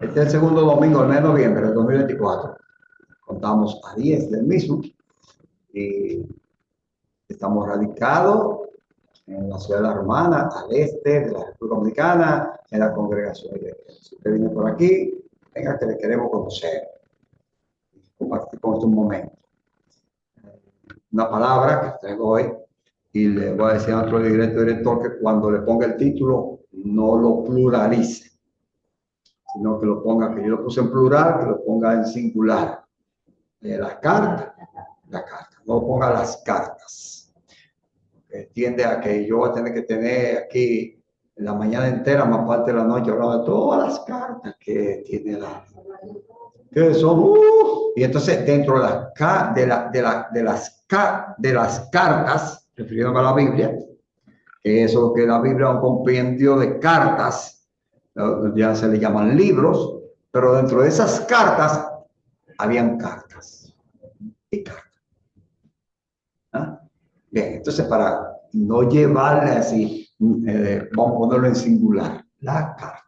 Este es el segundo domingo del mes de noviembre del 2024. Contamos a 10 del mismo y estamos radicados en la ciudad de La Romana, al este de la República Dominicana, en la congregación. Si usted viene por aquí, venga que le queremos conocer y compartir con usted un momento. Una palabra que traigo hoy y le voy a decir a nuestro director que cuando le ponga el título no lo pluralice, sino que lo ponga, que yo lo puse en plural, que lo ponga en singular. La carta, no ponga las cartas. Tiende a que yo voy a tener que tener aquí la mañana entera, más parte de la noche, hablando de todas las cartas que tiene que son, y entonces dentro de las cartas, refiriéndome a la Biblia, que eso es lo que la Biblia es un compendio de cartas, ya se le llaman libros, pero dentro de esas cartas habían cartas y cartas. ¿Ah? Bien, entonces para no llevarle así, vamos a ponerlo en singular, la carta.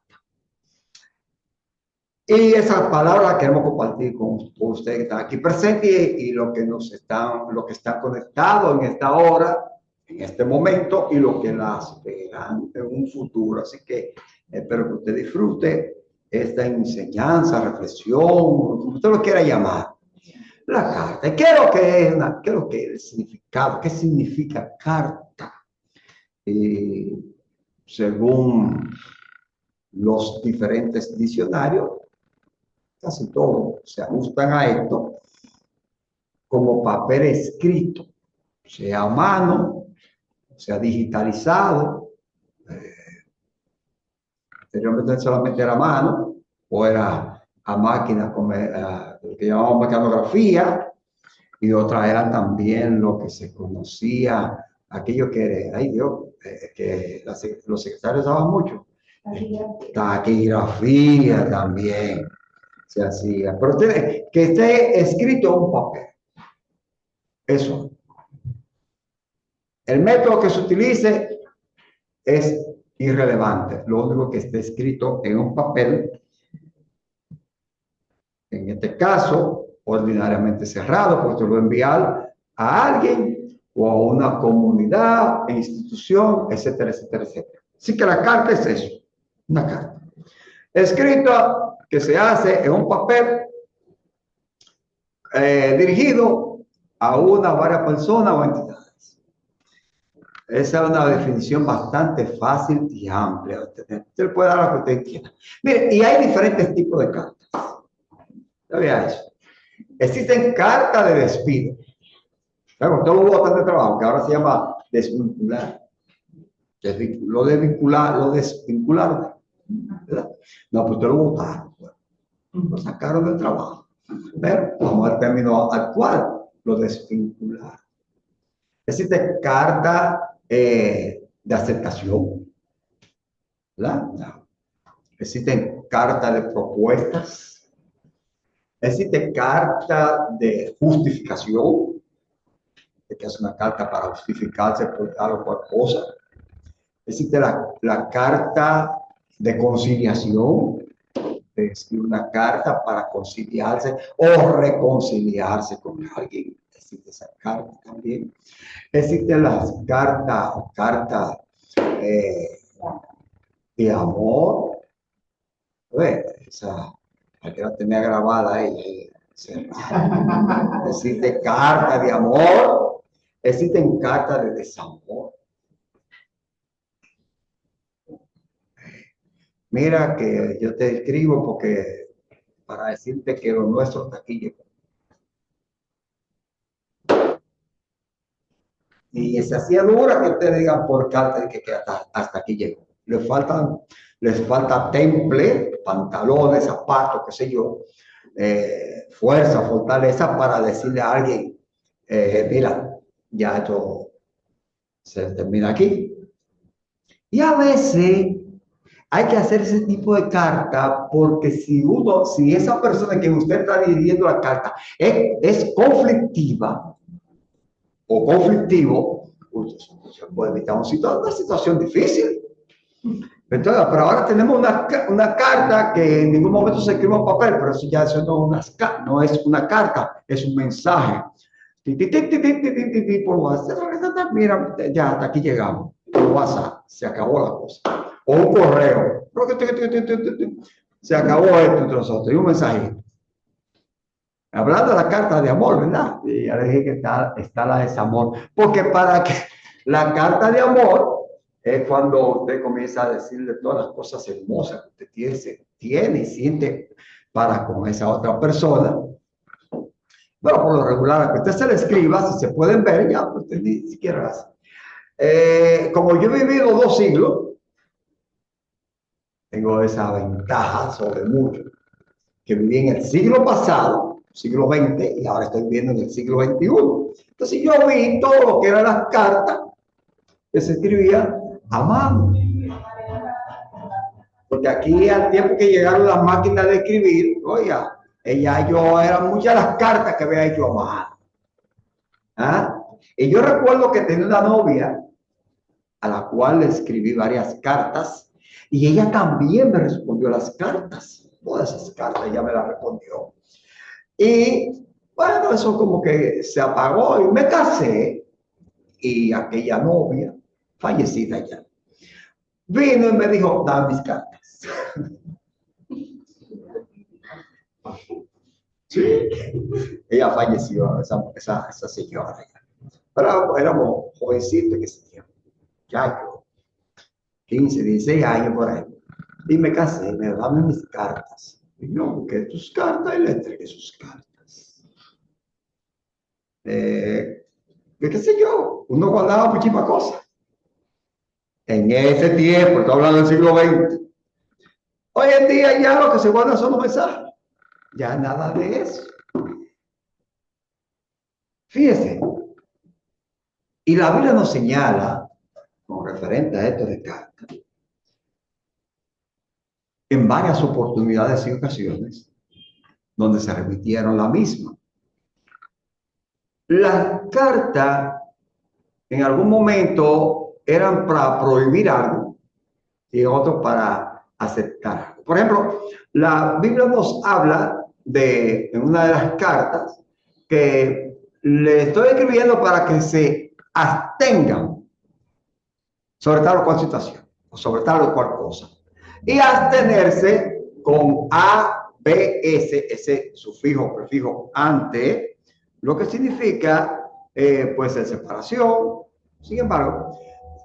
Y esa palabra la queremos compartir con ustedes que están aquí presentes y los que están conectados en esta hora, en este momento, y los que la esperan en un futuro. Así que espero que usted disfrute esta enseñanza, reflexión, como usted lo quiera llamar. La carta. ¿Qué es lo que es qué es lo que es el significado? ¿Qué significa carta? Según los diferentes diccionarios, casi todos se ajustan a esto como papel escrito, sea a mano, sea digitalizado. Anteriormente solamente era a mano o era a máquina, como lo que llamamos mecanografía, y otra era también lo que se conocía, aquello que, ay Dios, que los secretarios usaban mucho. Taquigrafía también se hacía, pero que esté escrito en un papel. Eso. El método que se utilice es irrelevante. Lo único que esté escrito en un papel, en este caso, ordinariamente cerrado, porque se lo enviar a alguien o a una comunidad, institución, etcétera, etcétera, etcétera. Así que la carta es eso, una carta. Escrita que se hace en un papel dirigido a una o varias personas o entidades. Esa es una definición bastante fácil y amplia. Usted puede dar lo que usted quiera. Mire, y hay diferentes tipos de cartas. ¿Sabía eso? Existen cartas de despido. Claro, todo lo botan de trabajo, que ahora se llama desvincular. Lo desvincular, ¿verdad? No, pues usted lo botaron. Lo sacaron del trabajo. Pero vamos al término actual, lo desvincular. Existe carta de aceptación, ¿verdad? No. Existen cartas de propuestas. Existe carta de justificación, que es una carta para justificarse por tal o cual cosa. Existe la carta de conciliación, es una carta para conciliarse o reconciliarse con alguien. Existe esa carta también. Existen las cartas de amor. Esa hay que la tenía grabada ahí. Existe carta de amor, existen cartas de desamor. Mira que yo te escribo porque para decirte que lo nuestro está aquí llegó. Y se hacía dura que ustedes digan por carta que hasta aquí llegó. Les falta temple, pantalones, zapatos, qué sé yo, fuerza, fortaleza para decirle a alguien, mira, ya esto se termina aquí. Y a veces hay que hacer ese tipo de carta porque si esa persona que usted está dirigiendo la carta es conflictiva o conflictivo, se puede evitar una situación difícil. Entonces, pero ahora tenemos una carta que en ningún momento se escribe en papel, pero eso ya eso no es una carta, es un mensaje. Por WhatsApp, mira, ya hasta aquí llegamos. Por WhatsApp, se acabó la cosa. O un correo. Se acabó esto entre nosotros. Y un mensajito. Hablando de la carta de amor, ¿verdad? Y ya le dije que está la de desamor. Porque para que la carta de amor es cuando usted comienza a decirle todas las cosas hermosas que usted tiene y siente para con esa otra persona. Bueno, por lo regular, a que usted se le escriba, si se pueden ver, ya, pues usted ni siquiera hace. Como yo he vivido 2 siglos, tengo esa ventaja sobre muchos, que viví en el siglo pasado, siglo XX, y ahora estoy viviendo en el siglo XXI. Entonces yo vi todo lo que eran las cartas que se escribían a mano. Porque aquí al tiempo que llegaron las máquinas de escribir, oiga, eran muchas las cartas que había hecho a mano. ¿Ah? Y yo recuerdo que tenía una novia a la cual le escribí varias cartas y ella también me respondió las cartas. Todas esas cartas ella me las respondió. Y bueno, eso como que se apagó y me casé y aquella novia, fallecida ya, vino y me dijo, dame mis cartas. Sí, ella falleció, esa señora. Pero éramos jovencitos que se tiempo. Ya yo, 15, 16 años por ahí. Y me casé, me dame mis cartas. Y no, busqué tus cartas y le entregué sus cartas. ¿Qué sé yo? Uno guardaba muchísimas cosas. En ese tiempo, estoy hablando del siglo XX. Hoy en día ya lo que se guarda son los mensajes. Ya nada de eso. Fíjese. Y la Biblia nos señala, con referente a esto de cartas, en varias oportunidades y ocasiones, donde se repitieron la misma. Las cartas en algún momento eran para prohibir algo y otros para aceptar algo. Por ejemplo, la Biblia nos habla en una de las cartas que le estoy escribiendo para que se abstengan sobre tal o cual situación o sobre tal o cual cosa. Y abstenerse con A, B, S, ese sufijo, prefijo ante, lo que significa, puede ser separación. Sin embargo,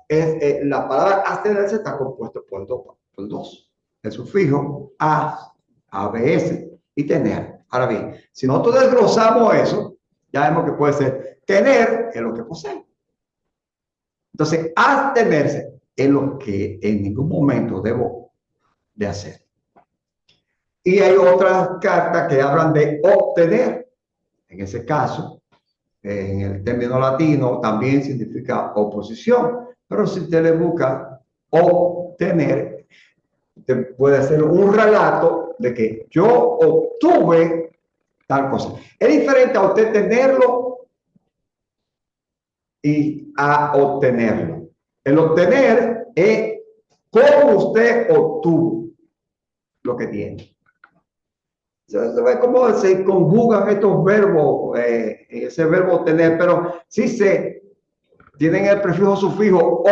la palabra abstenerse está compuesto por dos. El sufijo A, ABS y tener. Ahora bien, si nosotros desglosamos eso, ya vemos que puede ser tener es lo que posee. Entonces, abstenerse es lo que en ningún momento debo de hacer. Y hay otras cartas que hablan de obtener. En ese caso, en el término latino también significa oposición, pero si usted le busca obtener, usted puede hacer un relato de que yo obtuve tal cosa. Es diferente a usted tenerlo y a obtenerlo. El obtener es cómo usted obtuvo lo que tiene. Se ve cómo se conjugan estos verbos, ese verbo obtener, pero sí tienen el prefijo sufijo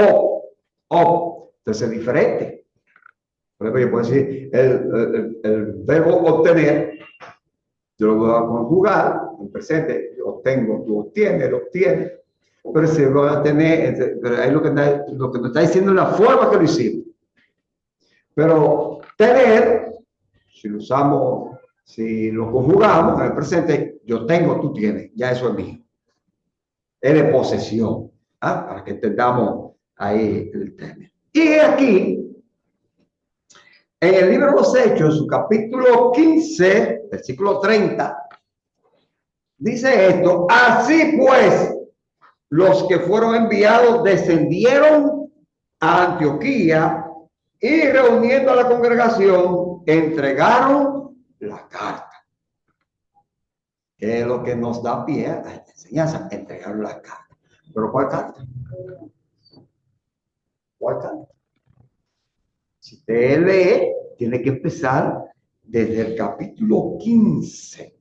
o. Entonces es diferente. Por ejemplo, yo puedo decir el verbo obtener, yo lo voy a conjugar en presente, yo obtengo, tú obtienes, lo obtienes, pero se va a tener, pero ahí lo que nos está diciendo es la forma que lo hicimos. Pero tener, si lo usamos, si lo conjugamos en el presente, yo tengo, tú tienes, ya eso es mío. Es de posesión, para que entendamos ahí el término. Y aquí, en el libro de los Hechos, su capítulo 15, versículo 30, dice esto: así pues, los que fueron enviados descendieron a Antioquía y reuniendo a la congregación, entregaron la carta. Que es lo que nos da pie a esta enseñanza, entregaron la carta. ¿Pero cuál carta? ¿Cuál carta? Si usted lee, tiene que empezar desde el capítulo 15.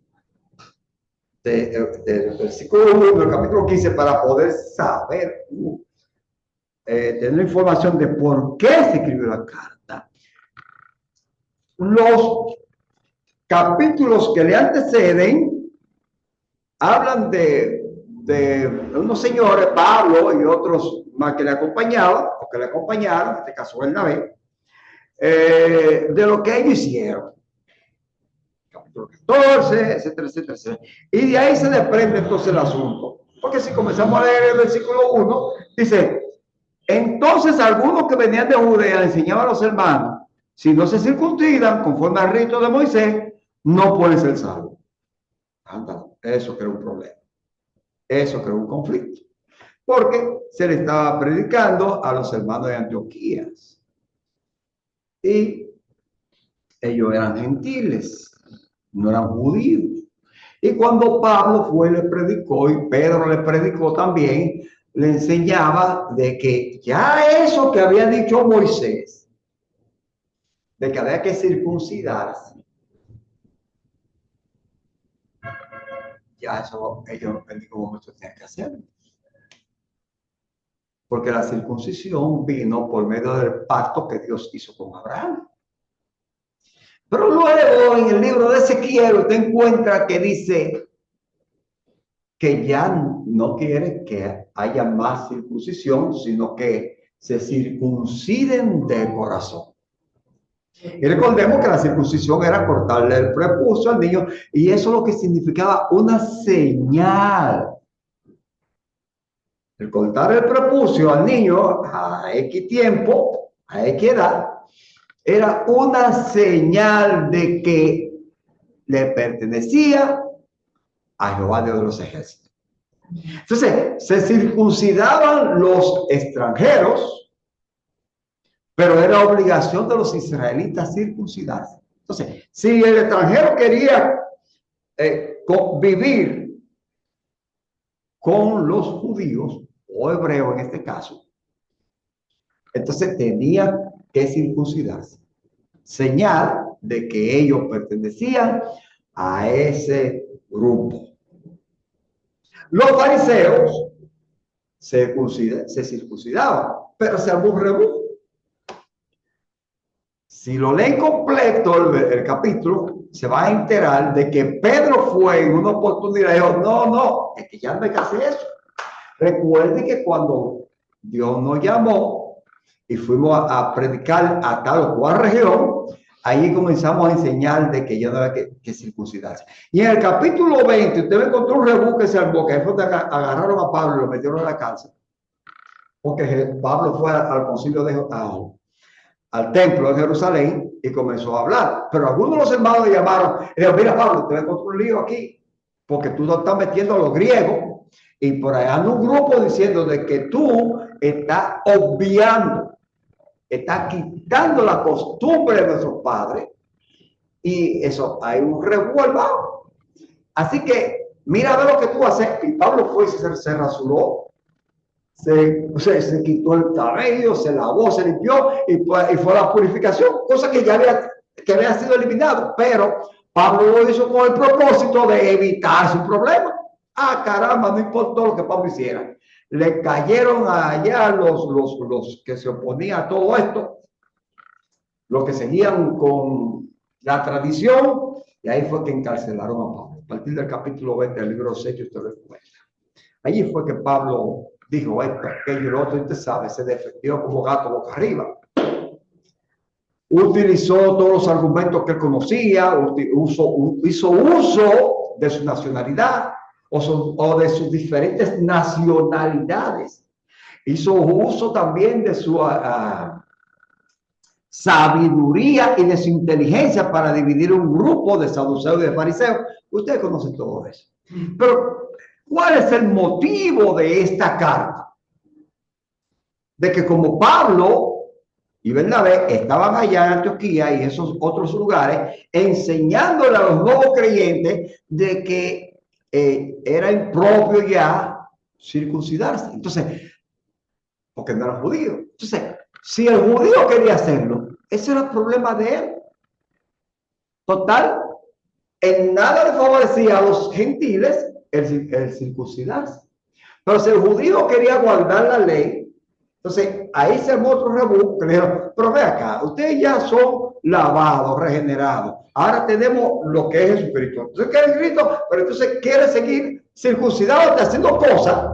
Del versículo 1 del capítulo 15 para poder saber, tener información de por qué se escribió la carta. Los capítulos que le anteceden hablan de unos señores, Pablo y otros más que le acompañaban, o que le acompañaron, en este caso Bernabé, de lo que ellos hicieron. Capítulo 14, etcétera, etcétera, etcétera. Y de ahí se desprende entonces el asunto. Porque si comenzamos a leer el versículo 1, dice, entonces algunos que venían de Judea enseñaban a los hermanos, si no se circuncidan conforme al rito de Moisés, no pueden ser salvos. Anda, eso creó un problema. Eso creó un conflicto. Porque se le estaba predicando a los hermanos de Antioquía. Y ellos eran gentiles, no eran judíos. Y cuando Pablo fue, le predicó, y Pedro le predicó también, le enseñaba de que ya eso que había dicho Moisés, de que había que circuncidarse, ya eso ellos en ningún momento tenían que hacer. Porque la circuncisión vino por medio del pacto que Dios hizo con Abraham. Pero luego en el libro de Ezequiel usted encuentra que dice que ya no quiere que haya más circuncisión, sino que se circunciden de corazón. Y recordemos que la circuncisión era cortarle el prepucio al niño, y eso es lo que significaba una señal. El cortar el prepucio al niño a X tiempo, a X edad, era una señal de que le pertenecía a Jehová Dios de los ejércitos. Entonces, se circuncidaban los extranjeros, pero era obligación de los israelitas circuncidarse. Entonces, si el extranjero quería vivir con los judíos, o hebreos en este caso, entonces tenía que circuncidarse. Señal de que ellos pertenecían a ese grupo. Los fariseos se circuncidaban, pero se armó un revuelo. Si lo leen completo el capítulo, se va a enterar de que Pedro fue en una oportunidad y dijo, no, es que ya no hay que hacer eso. Recuerden que cuando Dios nos llamó y fuimos a predicar a tal o cual región, ahí comenzamos a enseñar de que ya no había que circuncidarse. Y en el capítulo 20, usted me encontró un rebú que se armó, que ahí fue donde agarraron a Pablo y lo metieron en la cárcel. Porque Pablo fue al concilio al templo de Jerusalén y comenzó a hablar. Pero algunos de los hermanos le llamaron y dijeron, mira Pablo, te encontré un lío aquí, porque tú no estás metiendo a los griegos, y por allá anda un grupo diciendo de que tú estás obviando, estás quitando la costumbre de nuestros padres, y eso, hay un revuelvo. Así que, mira a ver lo que tú haces. Y Pablo fue y se rasuró, se quitó el cabello, se lavó, se limpió, y fue la purificación, cosa que ya había sido eliminado. Pero Pablo lo hizo con el propósito de evitar su problema. Ah, caramba, no importó lo que Pablo hiciera. Le cayeron allá los que se oponían a todo esto, los que seguían con la tradición, y ahí fue que encarcelaron a Pablo. A partir del capítulo 20 del libro 6, usted lo encuentra. Allí fue que Pablo dijo esto, aquello y lo otro, y usted sabe, se defendió como gato boca arriba. Utilizó todos los argumentos que él conocía, hizo uso de su nacionalidad o de sus diferentes nacionalidades. Hizo uso también de su sabiduría y de su inteligencia para dividir un grupo de saduceos y de fariseos. Ustedes conocen todo eso. Pero, ¿cuál es el motivo de esta carta? De que como Pablo y Bernabé estaban allá en Antioquía y esos otros lugares, enseñándole a los nuevos creyentes de que era impropio ya circuncidarse. Entonces, porque no eran judíos. Entonces, Si el judío quería hacerlo, ese era el problema de él. Total, en nada le favorecía a los gentiles el circuncidarse. Pero si el judío quería guardar la ley, entonces ahí se armó otro rebú que le dijeron, pero ve acá, ustedes ya son lavados, regenerados. Ahora tenemos lo que es Jesucristo. Entonces, ¿qué es Cristo? Pero entonces quiere seguir circuncidado, haciendo cosas,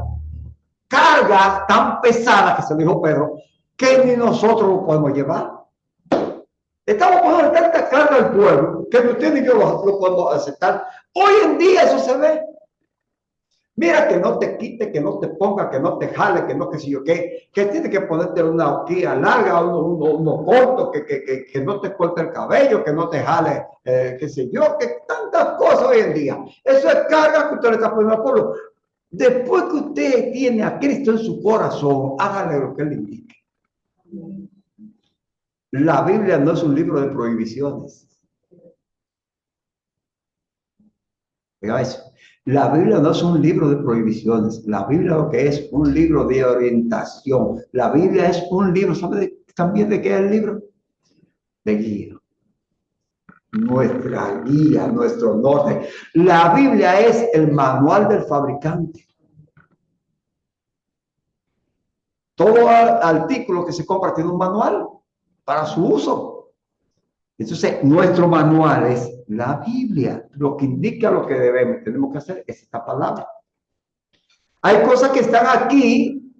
cargas tan pesadas, que se dijo Pedro, que ni nosotros lo podemos llevar. Estamos poniendo tanta carga al pueblo que usted ni yo lo podemos aceptar. Hoy en día eso se ve. Mira, que no te quite, que no te ponga, que no te jale, que no, que si yo qué, que tiene que ponerte una horquilla larga, uno corto, que no te corte el cabello, que no te jale, qué sé yo, que tantas cosas hoy en día. Eso es carga que usted le está poniendo al pueblo. Después que usted tiene a Cristo en su corazón, hágale lo que él le indique. La Biblia no es un libro de prohibiciones. Oiga eso. La Biblia no es un libro de prohibiciones. La Biblia lo que es un libro de orientación. La Biblia es un libro, ¿sabe también de qué es el libro? De guía. Nuestra guía, nuestro norte. La Biblia es el manual del fabricante. Todo artículo que se compra tiene un manual para su uso. Entonces, nuestro manual es la Biblia. Lo que indica lo que tenemos que hacer es esta palabra. Hay cosas que están aquí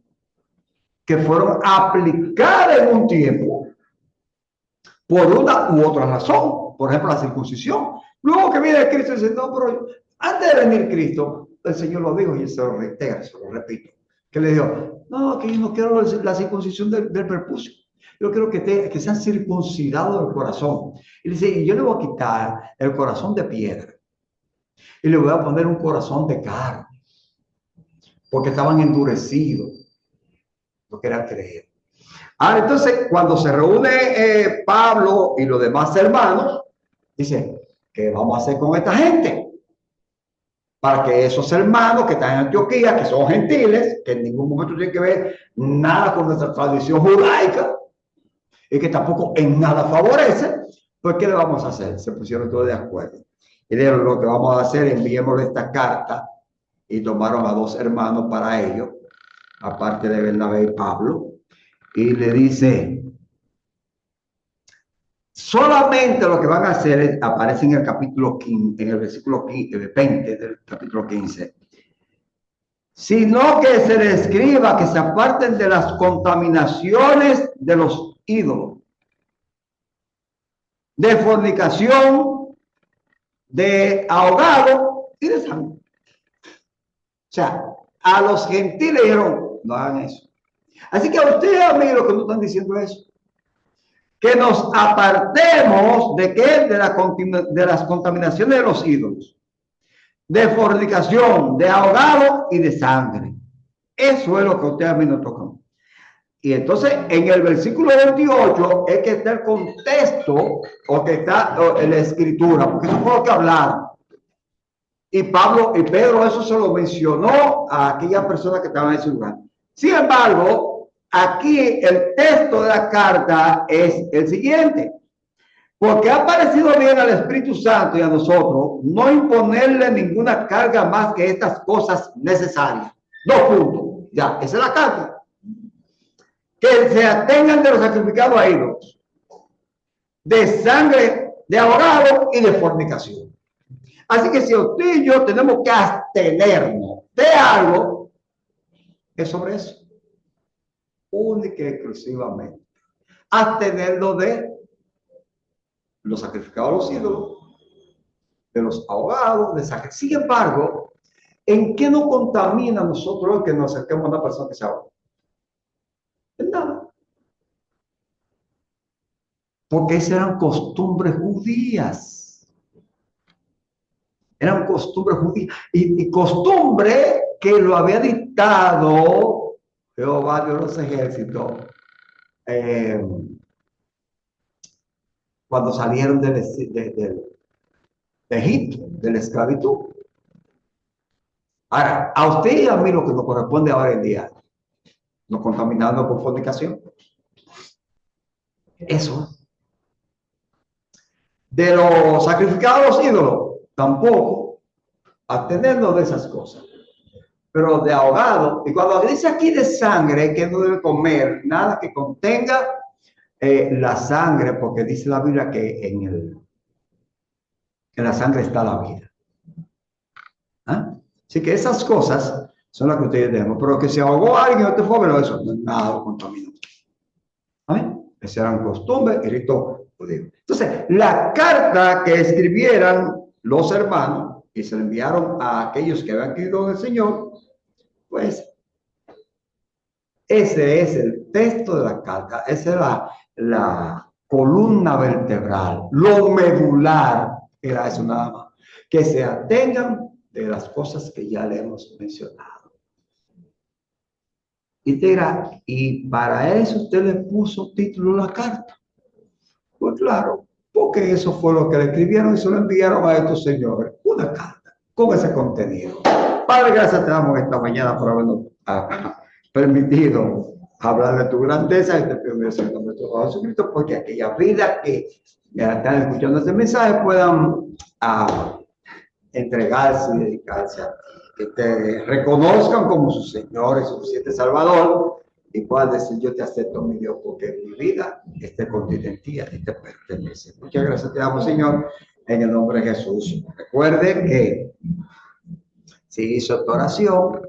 que fueron aplicadas en un tiempo por una u otra razón. Por ejemplo, la circuncisión. Luego que viene Cristo y dice, no, pero antes de venir Cristo, el Señor lo dijo y se lo reitera, se lo repito. Que le dijo, no, que yo no quiero la circuncisión del prepucio. Yo quiero que sean circuncidados del corazón. Y dice, y yo le voy a quitar el corazón de piedra. Y le voy a poner un corazón de carne. Porque estaban endurecidos. No querían creer. Ahora, entonces, cuando se reúne Pablo y los demás hermanos, dice, ¿qué vamos a hacer con esta gente? Para que esos hermanos que están en Antioquía, que son gentiles, que en ningún momento tienen que ver nada con nuestra tradición judaica, y que tampoco en nada favorece, pues ¿qué le vamos a hacer? Se pusieron todos de acuerdo. Y dijeron, lo que vamos a hacer, enviémosle esta carta, y tomaron a 2 hermanos para ello, aparte de Bernabé y Pablo, y le dice, solamente lo que van a hacer es, aparece en el capítulo 15, en el versículo 20 del capítulo 15, sino que se les escriba que se aparten de las contaminaciones de los ídolos, de fornicación, de ahogado y de sangre. O sea, a los gentiles dijeron, no hagan eso. Así que a ustedes, amigos, que no están diciendo eso, que nos apartemos de qué, de las contaminaciones de los ídolos, de fornicación, de ahogado y de sangre. Eso es lo que ustedes a mí nos tocan. Y entonces en el versículo 28 es que está el contexto o que está en la escritura, porque eso fue lo que hablaron. Y Pablo y Pedro eso se lo mencionó a aquella persona que estaba en ese lugar. Sin embargo, aquí el texto de la carta es el siguiente. Porque ha parecido bien al Espíritu Santo y a nosotros no imponerle ninguna carga más que estas cosas necesarias. 2 puntos. Ya, esa es la carta. Que se atengan de los sacrificados a ídolos, de sangre, de ahogado y de fornicación. Así que si usted y yo tenemos que abstenernos de algo, es sobre eso. Única y exclusivamente. Abstenernos de los sacrificados a los ídolos, de los ahogados, de sangre. Sin embargo, ¿en qué nos contamina a nosotros el que nos acerquemos a una persona que se ahoga? En nada. Porque esas eran costumbres judías. Eran costumbres judías. Y costumbre que lo había dictado Jehová de los ejércitos cuando salieron de Egipto, de la esclavitud. Ahora, a usted y a mí lo que nos corresponde ahora en día, nos contaminando por fornicación. Eso. De los sacrificados a los ídolos, tampoco. Abstenernos de esas cosas. Pero de ahogado, y cuando dice aquí de sangre, que no debe comer nada que contenga la sangre, porque dice la Biblia que en la sangre está la vida. ¿Ah? Así que esas cosas son las que ustedes deben, pero que se ahogó alguien o te fue, pero eso no es nada contaminado. ¿Amén? Esa eran costumbres y rito judío. Entonces, la carta que escribieran los hermanos y se le enviaron a aquellos que habían querido del Señor, pues ese es el texto de la carta, esa es la columna vertebral, lo medular, era eso nada más, que se atengan de las cosas que ya le hemos mencionado. Y te dirá, y para eso usted le puso título a la carta. Pues claro, porque eso fue lo que le escribieron y se lo enviaron a estos señores, una carta con ese contenido. Padre, gracias te damos esta mañana por habernos permitido hablar de tu grandeza y te pido en el nombre de tu Hijo Jesucristo, porque aquellas vidas que están escuchando este mensaje puedan entregarse y dedicarse a ti, que te reconozcan como su Señor y suficiente Salvador y puedan decir: yo te acepto, mi Dios, porque mi vida esté contigo en ti, a ti te pertenece. Muchas gracias te damos, Señor, en el nombre de Jesús. Recuerden que si hizo tu oración,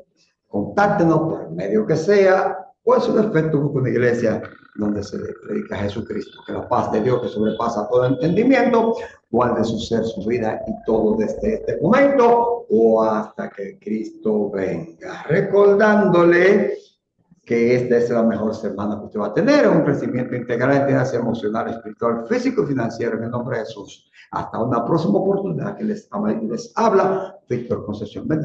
contáctenos por el medio que sea, o en su defecto busca una iglesia donde se le predica a Jesucristo, que la paz de Dios que sobrepasa todo entendimiento guarde su ser, su vida y todo desde este momento o hasta que Cristo venga. Recordándole que esta es la mejor semana que usted va a tener, un crecimiento integral en temas emocional, espiritual, físico y financiero en el nombre de Jesús. Hasta una próxima oportunidad que les habla Víctor Concesión. Bendiciones.